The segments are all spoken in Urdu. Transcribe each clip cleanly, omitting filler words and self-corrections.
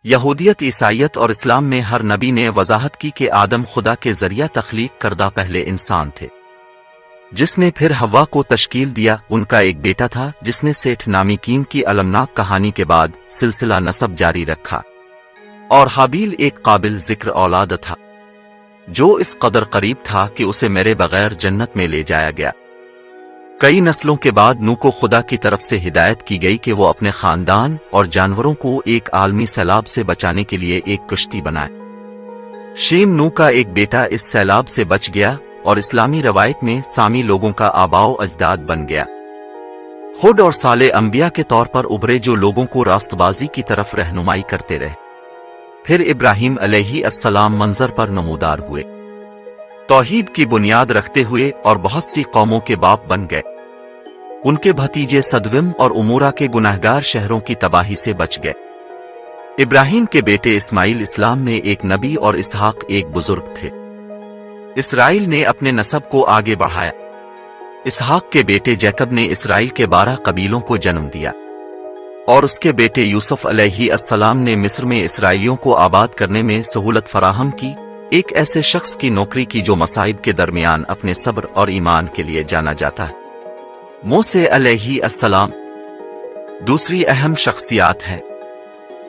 یہودیت، عیسائیت اور اسلام میں ہر نبی نے وضاحت کی کہ آدم خدا کے ذریعہ تخلیق کردہ پہلے انسان تھے، جس نے پھر حوا کو تشکیل دیا۔ ان کا ایک بیٹا تھا جس نے سیٹھ نامی کین کی المناک کہانی کے بعد سلسلہ نسب جاری رکھا، اور حابیل ایک قابل ذکر اولاد تھا جو اس قدر قریب تھا کہ اسے میرے بغیر جنت میں لے جایا گیا۔ کئی نسلوں کے بعد نوح کو خدا کی طرف سے ہدایت کی گئی کہ وہ اپنے خاندان اور جانوروں کو ایک عالمی سیلاب سے بچانے کے لیے ایک کشتی بنائے۔ شیم نوح کا ایک بیٹا اس سیلاب سے بچ گیا اور اسلامی روایت میں سامی لوگوں کا آباء و اجداد بن گیا۔ ہود اور صالح انبیاء کے طور پر ابھرے جو لوگوں کو راست بازی کی طرف رہنمائی کرتے رہے۔ پھر ابراہیم علیہ السلام منظر پر نمودار ہوئے، توحید کی بنیاد رکھتے ہوئے، اور بہت سی قوموں کے باپ بن گئے۔ ان کے بھتیجے صدوم اور عمورہ کے گناہگار شہروں کی تباہی سے بچ گئے۔ ابراہیم کے بیٹے اسماعیل اسلام میں ایک نبی اور اسحاق ایک بزرگ تھے۔ اسرائیل نے اپنے نسب کو آگے بڑھایا۔ اسحاق کے بیٹے جیکب نے اسرائیل کے 12 قبیلوں کو جنم دیا، اور اس کے بیٹے یوسف علیہ السلام نے مصر میں اسرائیلیوں کو آباد کرنے میں سہولت فراہم کی، ایک ایسے شخص کی نوکری کی جو مصائب کے درمیان اپنے صبر اور ایمان کے لیے جانا جاتا ہے۔ موسیٰ علیہ السلام دوسری اہم شخصیات ہے۔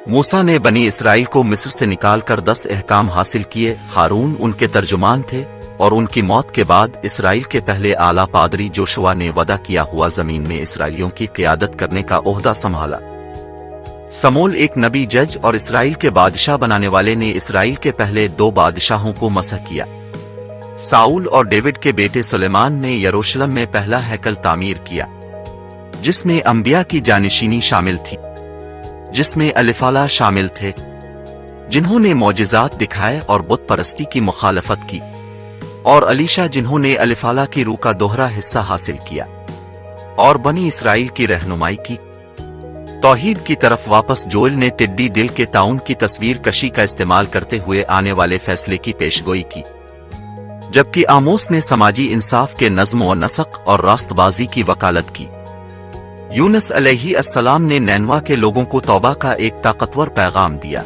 موسیٰ نے بنی اسرائیل کو مصر سے نکال کر 10 احکام حاصل کیے۔ ہارون ان کے ترجمان تھے، اور ان کی موت کے بعد اسرائیل کے پہلے اعلیٰ پادری جوشوا نے وعدہ کیا ہوا زمین میں اسرائیلیوں کی قیادت کرنے کا عہدہ سنبھالا۔ سمول ایک نبی، جج اور اسرائیل کے بادشاہ بنانے والے نے اسرائیل کے پہلے 2 بادشاہوں کو مسح کیا۔ ساؤل اور ڈیوڈ کے بیٹے سلیمان نے یروشلم میں پہلا ہیکل تعمیر کیا، جس میں انبیاء کی جانشینی شامل تھی، جس میں الفالا شامل تھے جنہوں نے معجزات دکھائے اور بت پرستی کی مخالفت کی، اور الیشا جنہوں نے الفالا کی روح کا دوہرا حصہ حاصل کیا اور بنی اسرائیل کی رہنمائی کی۔ توحید کی طرف واپس جوئل نے ٹڈی دل کے تعاون کی تصویر کشی کا استعمال کرتے ہوئے آنے والے فیصلے کی پیشگوئی کی، جبکہ آموس نے سماجی انصاف کے نظم و نسق اور راست بازی کی وکالت کی۔ یونس علیہ السلام نے نینوا کے لوگوں کو توبہ کا ایک طاقتور پیغام دیا،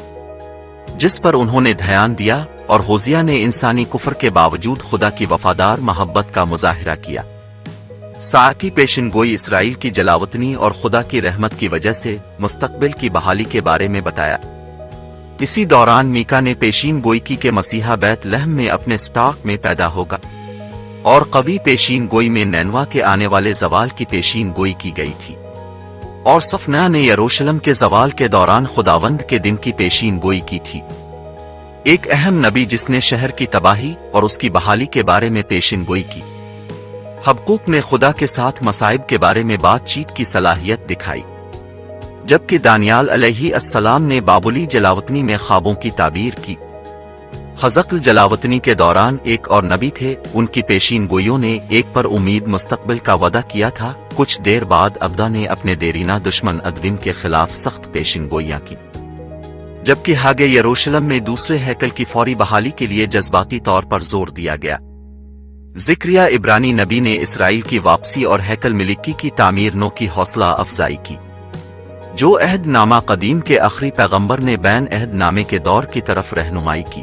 جس پر انہوں نے دھیان دیا، اور ہوزیا نے انسانی کفر کے باوجود خدا کی وفادار محبت کا مظاہرہ کیا۔ ساعتی پیشن گوئی اسرائیل کی جلاوطنی اور خدا کی رحمت کی وجہ سے مستقبل کی بحالی کے بارے میں بتایا۔ اسی دوران میکا نے پیشین گوئی کی کہ مسیحا بیت لحم میں اپنے سٹاک میں پیدا ہوگا، اور قوی پیشین گوئی میں نینوا کے آنے والے زوال کی پیشین گوئی کی گئی تھی، اور صفنیہ نے یروشلم کے زوال کے دوران خداوند کے دن کی پیشین گوئی کی تھی۔ ایک اہم نبی جس نے شہر کی تباہی اور اس کی بحالی کے بارے میں پیشین گوئی کی۔ حبقوق نے خدا کے ساتھ مصائب کے بارے میں بات چیت کی صلاحیت دکھائی، جبکہ دانیال علیہ السلام نے بابلی جلاوطنی میں خوابوں کی تعبیر کی۔ حزقل جلاوطنی کے دوران ایک اور نبی تھے، ان کی پیشین گوئیوں نے ایک پر امید مستقبل کا وعدہ کیا تھا۔ کچھ دیر بعد ابدا نے اپنے دیرینہ دشمن ادوم کے خلاف سخت پیشین گوئیاں کی، جبکہ ہاگے یروشلم میں دوسرے ہیکل کی فوری بحالی کے لیے جذباتی طور پر زور دیا گیا۔ زکریا عبرانی نبی نے اسرائیل کی واپسی اور ہیکل ملکی کی تعمیر نو کی حوصلہ افزائی کی، جو عہد نامہ قدیم کے آخری پیغمبر نے بین عہد نامے کے دور کی طرف رہنمائی کی۔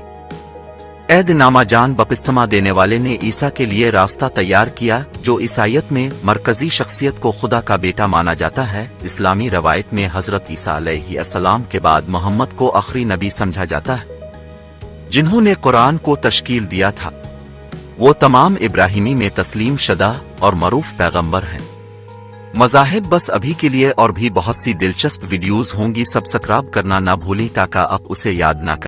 عہد نامہ جان بپتسمہ دینے والے نے عیسیٰ کے لیے راستہ تیار کیا، جو عیسائیت میں مرکزی شخصیت کو خدا کا بیٹا مانا جاتا ہے۔ اسلامی روایت میں حضرت عیسیٰ علیہ السلام کے بعد محمد کو آخری نبی سمجھا جاتا ہے، جنہوں نے قرآن کو تشکیل دیا تھا۔ وہ تمام ابراہیمی میں تسلیم شدہ اور معروف پیغمبر ہیں۔ مذاہب بس ابھی کے لیے اور بھی بہت سی دلچسپ ویڈیوز ہوں گی، سبسکرائب کرنا نہ بھولیں تاکہ آپ اسے یاد نہ کریں۔